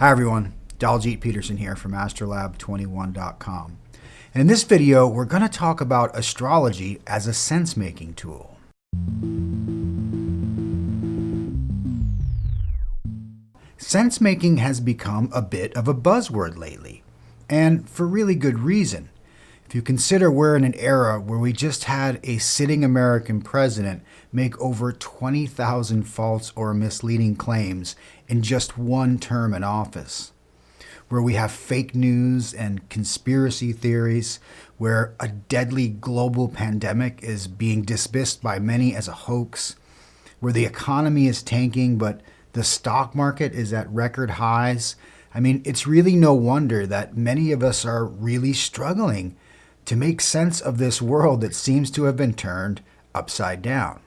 Hi everyone, Daljeet Peterson here from astrolab21.com. And in this video, we're going to talk about astrology as a sense-making tool. Sense-making has become a bit of a buzzword lately, and for really good reason. If you consider we're in an era where we just had a sitting American president make over 20,000 false or misleading claims in just one term in office, where we have fake news and conspiracy theories, where a deadly global pandemic is being dismissed by many as a hoax, where the economy is tanking but the stock market is at record highs. I mean, it's really no wonder that many of us are really struggling to make sense of this world that seems to have been turned upside down.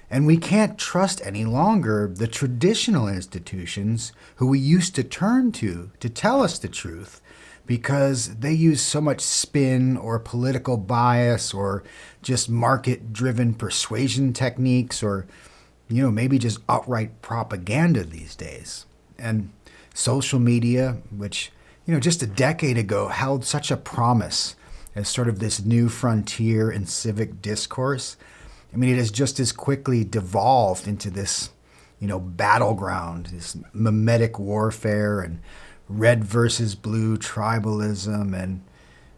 And we can't trust any longer the traditional institutions who we used to turn to tell us the truth, because they use so much spin or political bias or just market-driven persuasion techniques, or maybe just outright propaganda these days. And social media, which just a decade ago held such a promise as sort of this new frontier in civic discourse, I mean, it has just as quickly devolved into this, battleground, this mimetic warfare and red versus blue tribalism, and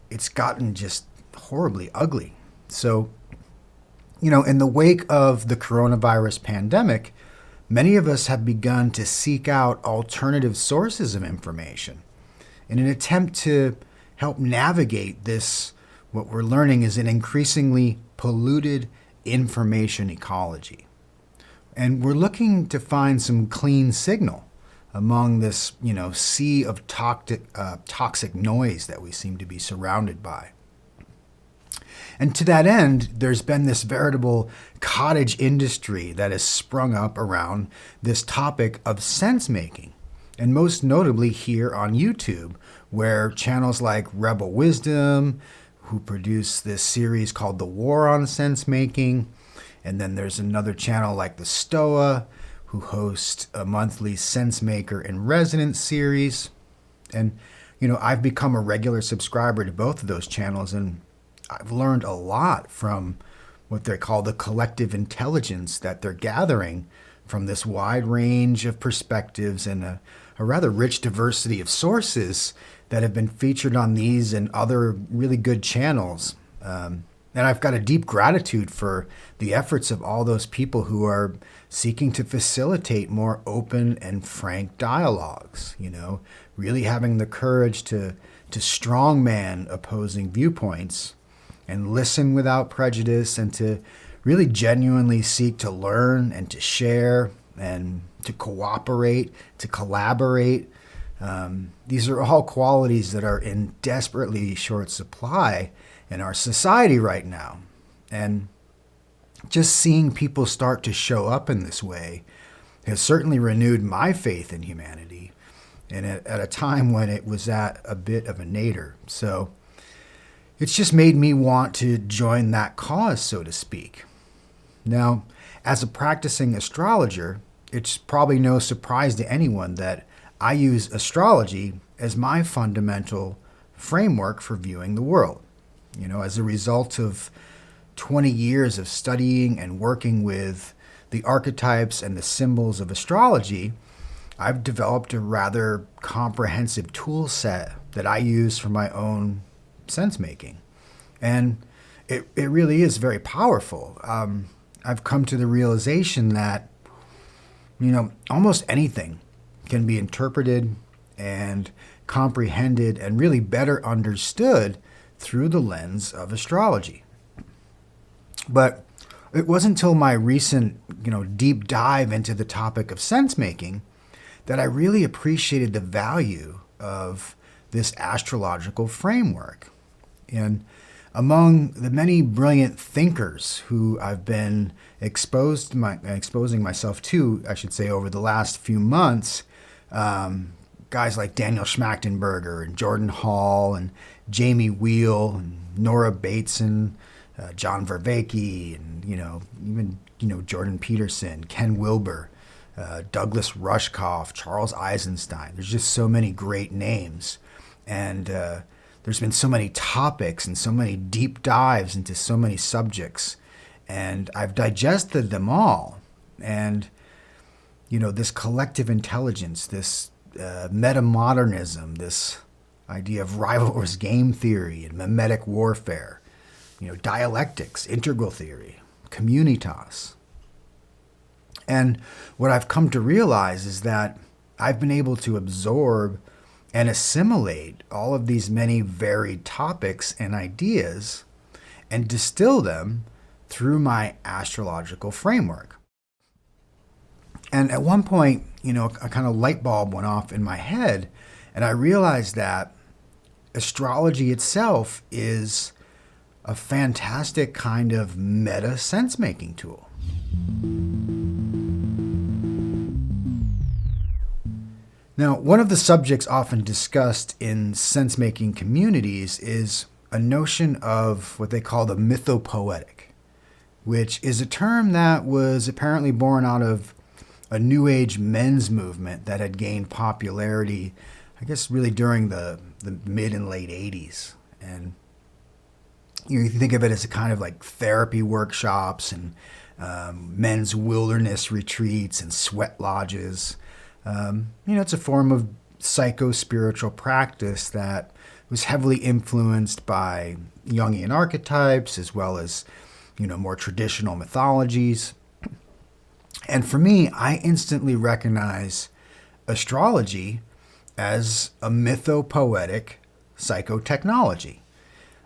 it's gotten just horribly ugly. So, in the wake of the coronavirus pandemic, many of us have begun to seek out alternative sources of information in an attempt to help navigate this, what we're learning is an increasingly polluted information ecology. And we're looking to find some clean signal among this, sea of toxic noise that we seem to be surrounded by. And to that end, there's been this veritable cottage industry that has sprung up around this topic of sense-making, and most notably here on YouTube, where channels like Rebel Wisdom, who produce this series called The War on Sense-Making, and then there's another channel like the Stoa, who host a monthly Sensemaker in Residence series. And, I've become a regular subscriber to both of those channels, and I've learned a lot from what they call the collective intelligence that they're gathering from this wide range of perspectives and a rather rich diversity of sources that have been featured on these and other really good channels. And I've got a deep gratitude for the efforts of all those people who are seeking to facilitate more open and frank dialogues, really having the courage to strongman opposing viewpoints and listen without prejudice, and to really genuinely seek to learn and to share and to cooperate, to collaborate. These are all qualities that are in desperately short supply in our society right now. And just seeing people start to show up in this way has certainly renewed my faith in humanity, and at a time when it was at a bit of a nadir. So it's just made me want to join that cause, so to speak. Now, as a practicing astrologer, it's probably no surprise to anyone that I use astrology as my fundamental framework for viewing the world. As a result of 20 years of studying and working with the archetypes and the symbols of astrology, I've developed a rather comprehensive tool set that I use for my own sense-making. And it really is very powerful. I've come to the realization that, almost anything can be interpreted and comprehended and really better understood through the lens of astrology. But it wasn't until my recent, deep dive into the topic of sense-making that I really appreciated the value of this astrological framework. And among the many brilliant thinkers who I've been exposing myself to, I should say, over the last few months, guys like Daniel Schmachtenberger and Jordan Hall and Jamie Wheel and Nora Bateson, John Vervaeke, and even Jordan Peterson, Ken Wilber, Douglas Rushkoff, Charles Eisenstein. There's just so many great names. And there's been so many topics and so many deep dives into so many subjects. And I've digested them all. And, this collective intelligence, this metamodernism, this idea of rivalrous game theory and mimetic warfare, dialectics, integral theory, communitas. And what I've come to realize is that I've been able to absorb and assimilate all of these many varied topics and ideas and distill them through my astrological framework. And at one point, a kind of light bulb went off in my head, and I realized that astrology itself is a fantastic kind of meta sense-making tool. Now, one of the subjects often discussed in sense-making communities is a notion of what they call the mythopoetic, which is a term that was apparently born out of a New Age men's movement that had gained popularity, I guess, really during the mid and late 80s. And you think of it as a kind of like therapy workshops and men's wilderness retreats and sweat lodges. It's a form of psycho-spiritual practice that was heavily influenced by Jungian archetypes as well as, more traditional mythologies. And for me, I instantly recognize astrology as a mythopoetic psychotechnology.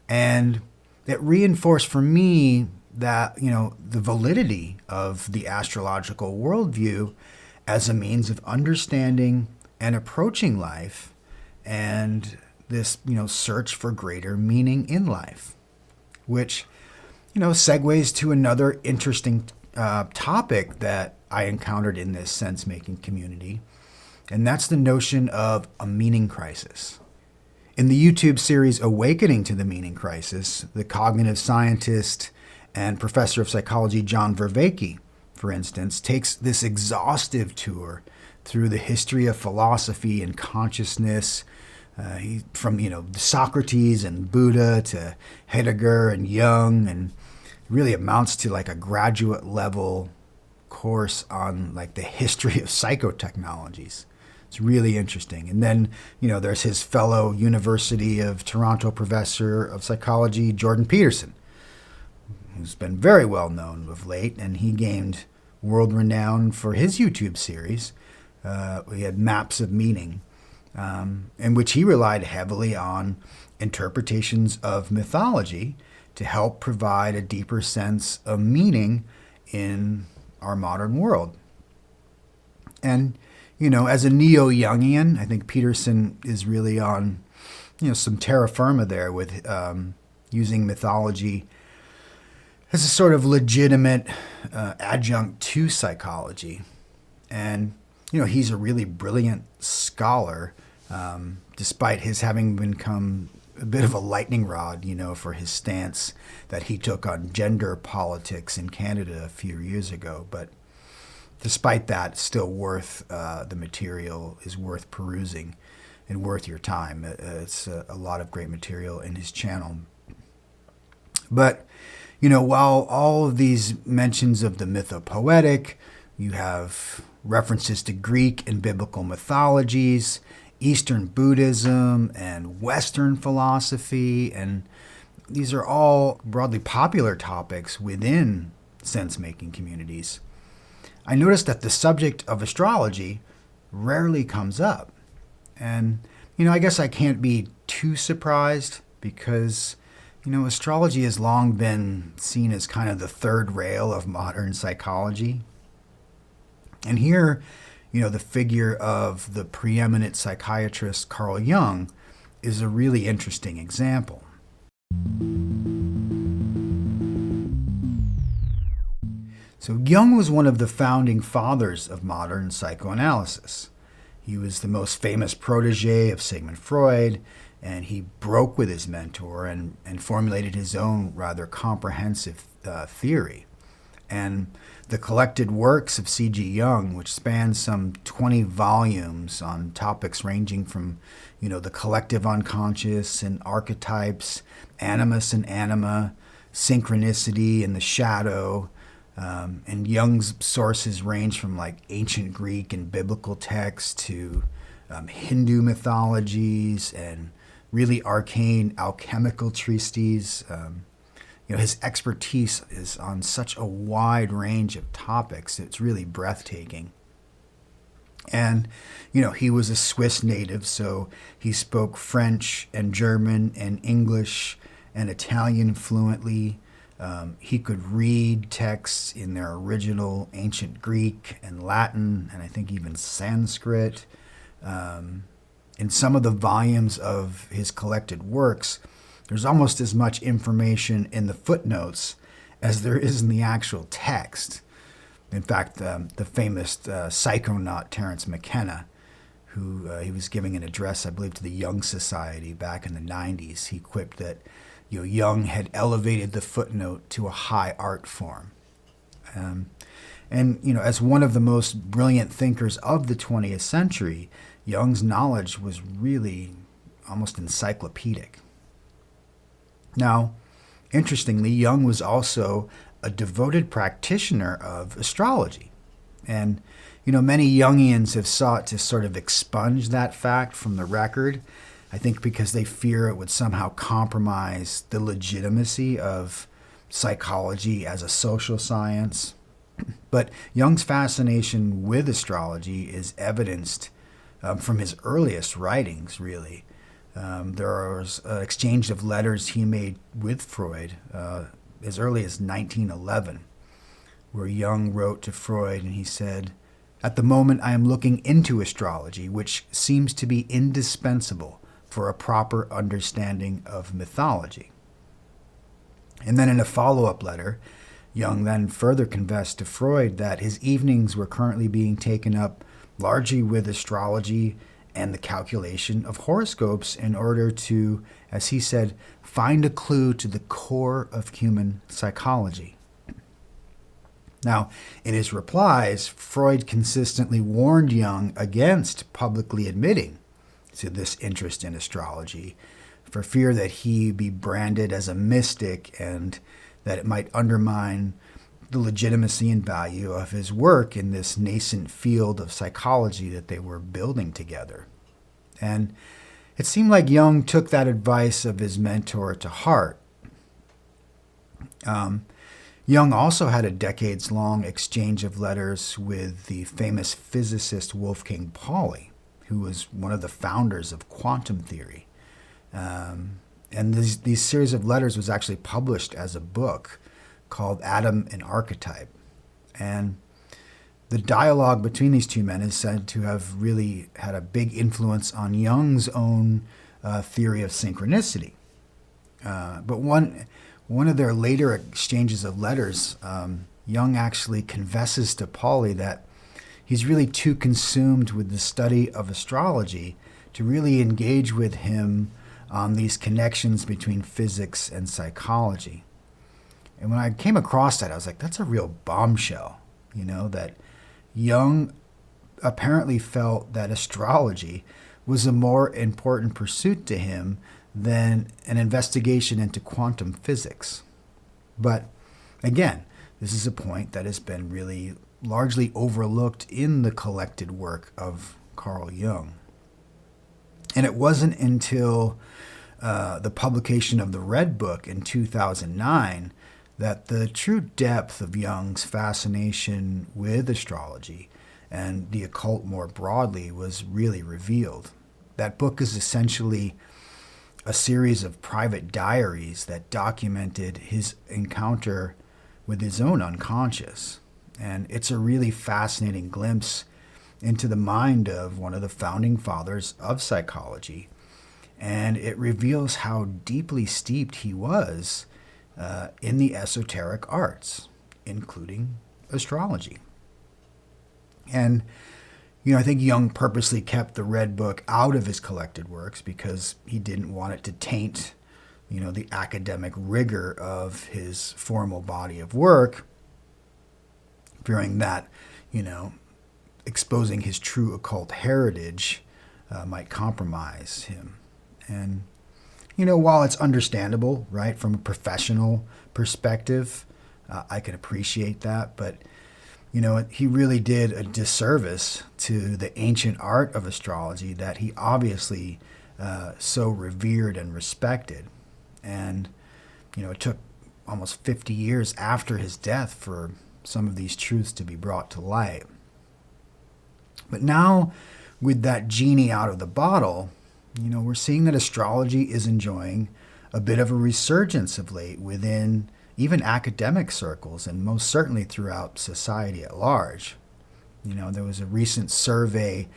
And it reinforced for me that, the validity of the astrological worldview as a means of understanding and approaching life and this, search for greater meaning in life, which, segues to another interesting topic that I encountered in this sense-making community, and that's the notion of a meaning crisis. In the YouTube series Awakening to the Meaning Crisis, the cognitive scientist and professor of psychology John Vervaeke, for instance, takes this exhaustive tour through the history of philosophy and consciousness, from Socrates and Buddha to Heidegger and Jung, and really amounts to like a graduate level course on like the history of psychotechnologies. It's really interesting. And then, there's his fellow University of Toronto professor of psychology, Jordan Peterson, who's been very well known of late, and he gained world renown for his YouTube series. We had Maps of Meaning, in which he relied heavily on interpretations of mythology to help provide a deeper sense of meaning in our modern world. And, as a neo-Jungian, I think Peterson is really on, some terra firma there with using mythology as a sort of legitimate adjunct to psychology. And, he's a really brilliant scholar, despite his having become a bit of a lightning rod, for his stance that he took on gender politics in Canada a few years ago. But despite that, still worth the material is worth perusing and worth your time. It's a lot of great material in his channel. But, while all of these mentions of the mythopoetic, you have references to Greek and biblical mythologies, Eastern Buddhism, and Western philosophy, and these are all broadly popular topics within sense-making communities. I noticed that the subject of astrology rarely comes up. And, I guess I can't be too surprised because, astrology has long been seen as kind of the third rail of modern psychology. And here, the figure of the preeminent psychiatrist Carl Jung is a really interesting example. So Jung was one of the founding fathers of modern psychoanalysis. He was the most famous protege of Sigmund Freud, and he broke with his mentor and formulated his own rather comprehensive theory. And the collected works of C.G. Jung, which spans some 20 volumes on topics ranging from, the collective unconscious and archetypes, animus and anima, synchronicity and the shadow. And Jung's sources range from like ancient Greek and biblical texts to Hindu mythologies and really arcane alchemical treatises. His expertise is on such a wide range of topics. It's really breathtaking. And, he was a Swiss native, so he spoke French and German and English and Italian fluently. He could read texts in their original ancient Greek and Latin, and I think even Sanskrit. In some of the volumes of his collected works, there's almost as much information in the footnotes as there is in the actual text. In fact, the famous psychonaut Terence McKenna, who he was giving an address, I believe, to the Jung Society back in the 90s, he quipped that Jung had elevated the footnote to a high art form. And as one of the most brilliant thinkers of the 20th century, Jung's knowledge was really almost encyclopedic. Now, interestingly, Jung was also a devoted practitioner of astrology. And, many Jungians have sought to sort of expunge that fact from the record, I think because they fear it would somehow compromise the legitimacy of psychology as a social science. But Jung's fascination with astrology is evidenced from his earliest writings, really. There was an exchange of letters he made with Freud as early as 1911, where Jung wrote to Freud and he said, "At the moment I am looking into astrology, which seems to be indispensable for a proper understanding of mythology." And then in a follow-up letter, Jung then further confessed to Freud that his evenings were currently being taken up largely with astrology and the calculation of horoscopes in order to, as he said, find a clue to the core of human psychology. Now, in his replies, Freud consistently warned Jung against publicly admitting to this interest in astrology for fear that he be branded as a mystic and that it might undermine the legitimacy and value of his work in this nascent field of psychology that they were building together. And it seemed like Jung took that advice of his mentor to heart. Jung also had a decades-long exchange of letters with the famous physicist Wolfgang Pauli, who was one of the founders of quantum theory. And these series of letters was actually published as a book called Atom and Archetype. And the dialogue between these two men is said to have really had a big influence on Jung's own theory of synchronicity. But one of their later exchanges of letters, Jung actually confesses to Pauli that he's really too consumed with the study of astrology to really engage with him on these connections between physics and psychology. And when I came across that, I was like, that's a real bombshell, that Jung apparently felt that astrology was a more important pursuit to him than an investigation into quantum physics. But again, this is a point that has been really largely overlooked in the collected work of Carl Jung. And it wasn't until the publication of the Red Book in 2009 that the true depth of Jung's fascination with astrology and the occult more broadly was really revealed. That book is essentially a series of private diaries that documented his encounter with his own unconscious. And it's a really fascinating glimpse into the mind of one of the founding fathers of psychology. And it reveals how deeply steeped he was in the esoteric arts, including astrology. And, I think Jung purposely kept the Red Book out of his collected works because he didn't want it to taint, the academic rigor of his formal body of work. fearing that, exposing his true occult heritage might compromise him. And, while it's understandable, right, from a professional perspective, I can appreciate that, but he really did a disservice to the ancient art of astrology that he obviously so revered and respected. And, it took almost 50 years after his death for some of these truths to be brought to light. But now, with that genie out of the bottle, we're seeing that astrology is enjoying a bit of a resurgence of late within even academic circles, and most certainly throughout society at large. There was a recent survey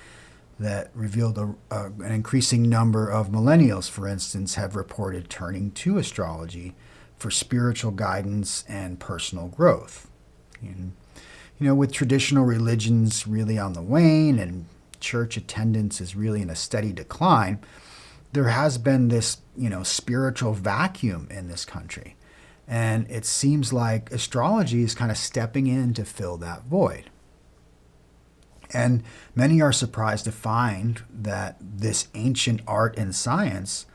that revealed an increasing number of millennials, for instance, have reported turning to astrology for spiritual guidance and personal growth. And, with traditional religions really on the wane and church attendance is really in a steady decline, there has been this, spiritual vacuum in this country. And it seems like astrology is kind of stepping in to fill that void. And many are surprised to find that this ancient art and science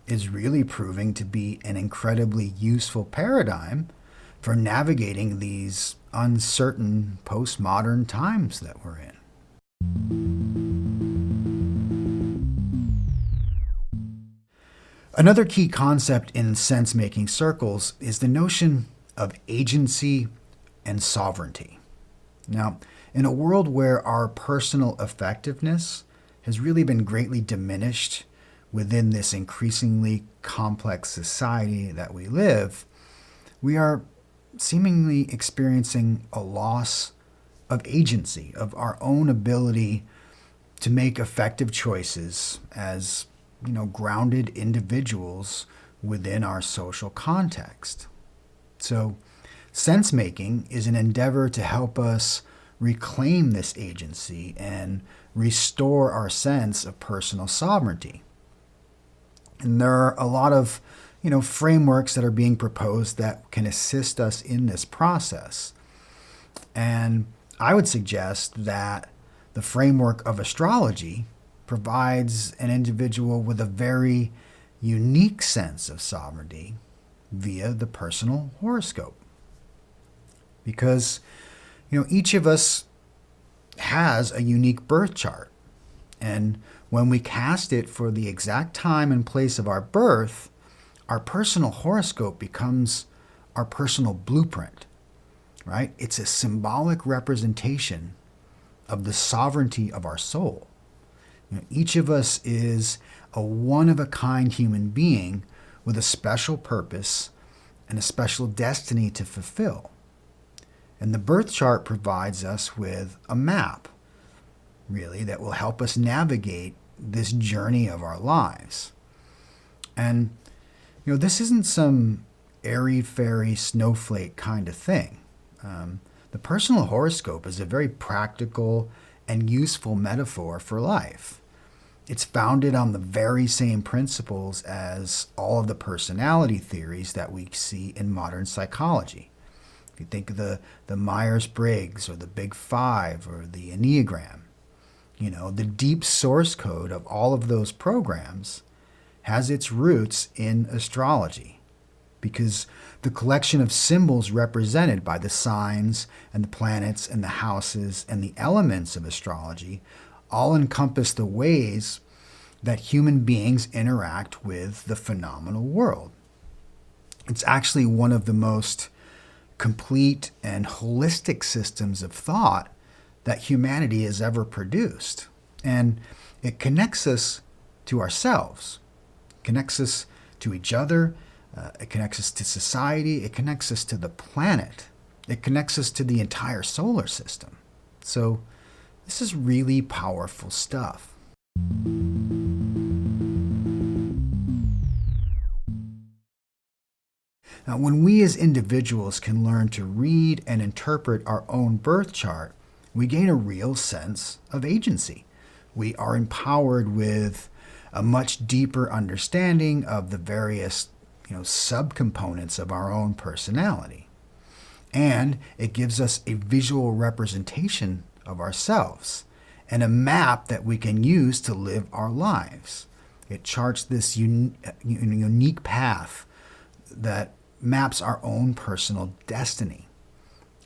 is really proving to be an incredibly useful paradigm for navigating these uncertain postmodern times that we're in. Another key concept in sense-making circles is the notion of agency and sovereignty. Now, in a world where our personal effectiveness has really been greatly diminished within this increasingly complex society that we live, we are seemingly experiencing a loss of agency, of our own ability to make effective choices as, grounded individuals within our social context. So, sense-making is an endeavor to help us reclaim this agency and restore our sense of personal sovereignty. And there are a lot of, frameworks that are being proposed that can assist us in this process. And I would suggest that the framework of astrology provides an individual with a very unique sense of sovereignty via the personal horoscope. Because, each of us has a unique birth chart. And when we cast it for the exact time and place of our birth, our personal horoscope becomes our personal blueprint, right? It's a symbolic representation of the sovereignty of our soul. Each of us is a one-of-a-kind human being with a special purpose and a special destiny to fulfill. And the birth chart provides us with a map, really, that will help us navigate this journey of our lives. And, this isn't some airy-fairy snowflake kind of thing. The personal horoscope is a very practical and useful metaphor for life. It's founded on the very same principles as all of the personality theories that we see in modern psychology. If you think of the Myers-Briggs or the Big Five or the Enneagram, the deep source code of all of those programs has its roots in astrology, because the collection of symbols represented by the signs and the planets and the houses and the elements of astrology all encompass the ways that human beings interact with the phenomenal world. It's actually one of the most complete and holistic systems of thought that humanity has ever produced. And it connects us to ourselves, connects us to each other, it connects us to society, it connects us to the planet, it connects us to the entire solar system. So this is really powerful stuff. Now, when we as individuals can learn to read and interpret our own birth chart, we gain a real sense of agency. We are empowered with a much deeper understanding of the various, subcomponents of our own personality. And it gives us a visual representation of ourselves and a map that we can use to live our lives. It charts this unique path that maps our own personal destiny.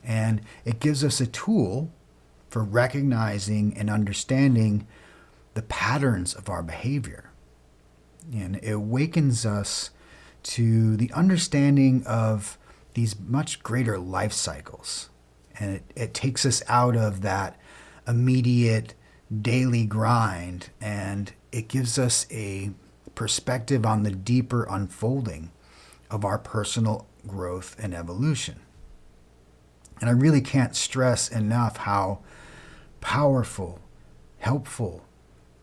And it gives us a tool for recognizing and understanding the patterns of our behavior. And it awakens us to the understanding of these much greater life cycles. And it takes us out of that immediate daily grind, and it gives us a perspective on the deeper unfolding of our personal growth and evolution. And I really can't stress enough how powerful, helpful,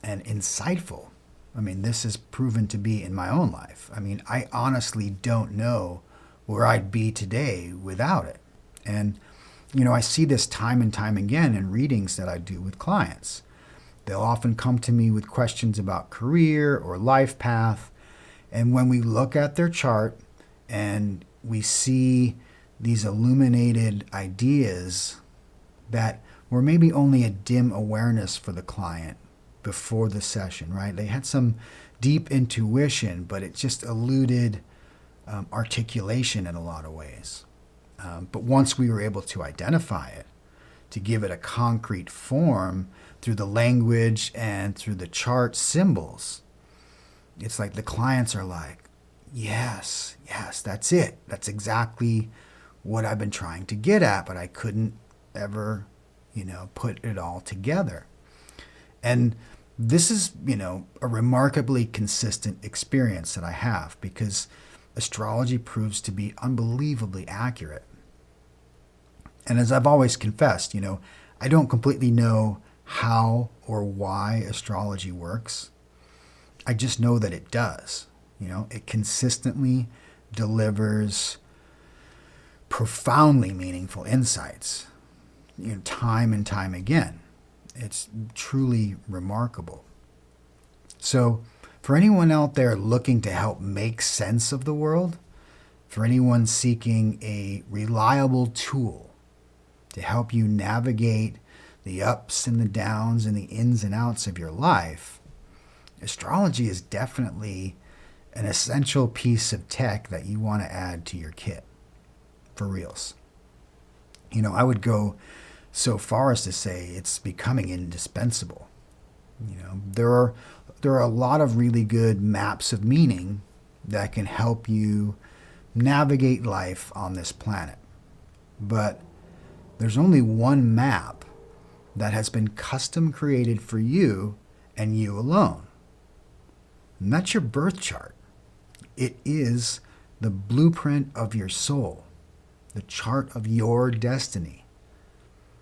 and insightful, this has proven to be in my own life. I honestly don't know where I'd be today without it. And, I see this time and time again in readings that I do with clients. They'll often come to me with questions about career or life path. And when we look at their chart and we see these illuminated ideas that were maybe only a dim awareness for the client before the session, right? They had some deep intuition, but it just eluded articulation in a lot of ways. But once we were able to identify it, to give it a concrete form through the language and through the chart symbols, it's like the clients are like, yes, that's it. That's exactly what I've been trying to get at, but I couldn't ever, put it all together. And this is, a remarkably consistent experience that I have, because astrology proves to be unbelievably accurate. And as I've always confessed, I don't completely know how or why astrology works. I just know that it does. It consistently delivers profoundly meaningful insights, time and time again. It's truly remarkable. So for anyone out there looking to help make sense of the world, for anyone seeking a reliable tool to help you navigate the ups and the downs and the ins and outs of your life, astrology is definitely an essential piece of tech that you want to add to your kit, for reals. I would go so far as to say it's becoming indispensable. There are a lot of really good maps of meaning that can help you navigate life on this planet. But there's only one map that has been custom created for you and you alone. And that's your birth chart. It is the blueprint of your soul, the chart of your destiny,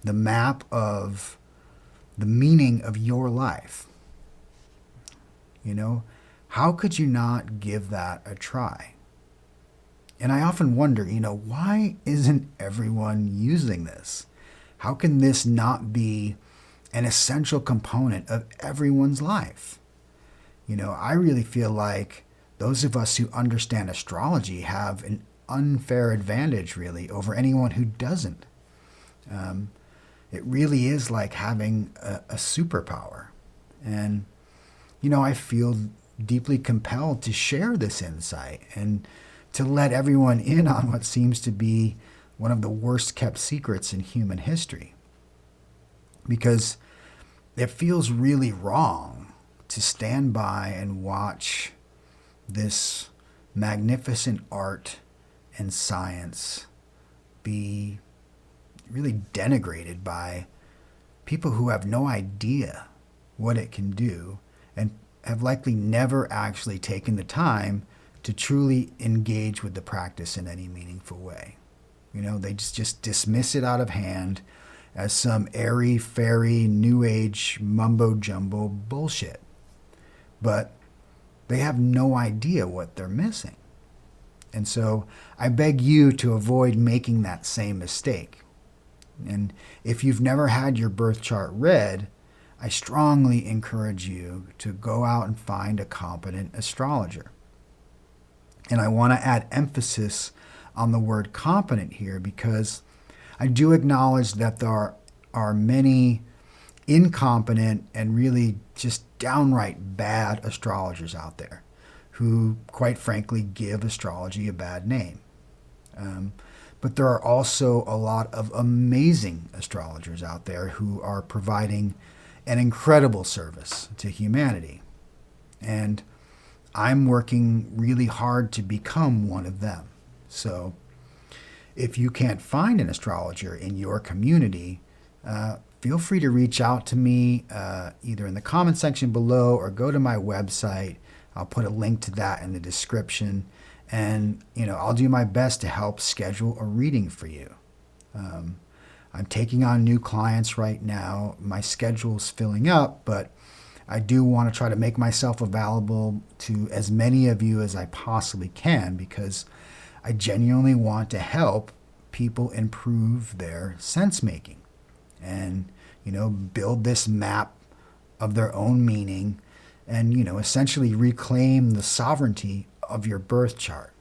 the map of the meaning of your life. How could you not give that a try? And I often wonder, why isn't everyone using this? How can this not be an essential component of everyone's life? I really feel like those of us who understand astrology have an unfair advantage, really, over anyone who doesn't. It really is like having a superpower. And, I feel deeply compelled to share this insight and to let everyone in on what seems to be one of the worst kept secrets in human history. Because it feels really wrong to stand by and watch this magnificent art and science be really denigrated by people who have no idea what it can do and have likely never actually taken the time to truly engage with the practice in any meaningful way. They just dismiss it out of hand as some airy-fairy, new age, mumbo-jumbo bullshit. But they have no idea what they're missing. And so I beg you to avoid making that same mistake. And if you've never had your birth chart read, I strongly encourage you to go out and find a competent astrologer. And I want to add emphasis on the word competent here, because I do acknowledge that there are many incompetent and really just downright bad astrologers out there who, quite frankly, give astrology a bad name. But there are also a lot of amazing astrologers out there who are providing an incredible service to humanity. And I'm working really hard to become one of them. So if you can't find an astrologer in your community, feel free to reach out to me either in the comment section below or go to my website. I'll put a link to that in the description. And, I'll do my best to help schedule a reading for you. I'm taking on new clients right now. My schedule's filling up, but I do want to try to make myself available to as many of you as I possibly can, because I genuinely want to help people improve their sense making and, build this map of their own meaning and, essentially reclaim the sovereignty of your birth chart.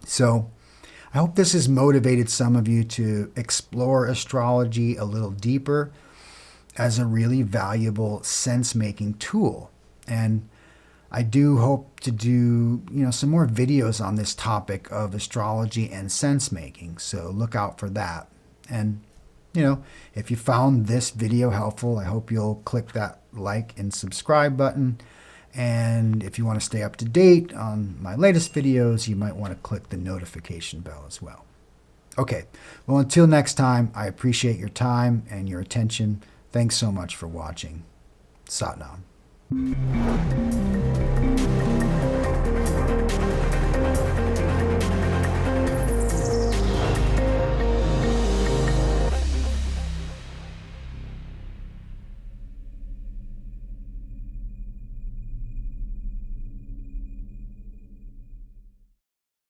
So I hope this has motivated some of you to explore astrology a little deeper as a really valuable sense-making tool. And I do hope to do, some more videos on this topic of astrology and sense-making. So look out for that. And, if you found this video helpful, I hope you'll click that like and subscribe button. And if you want to stay up to date on my latest videos, you might want to click the notification bell as well. Okay, well, until next time, I appreciate your time and your attention. Thanks so much for watching. Sat Nam.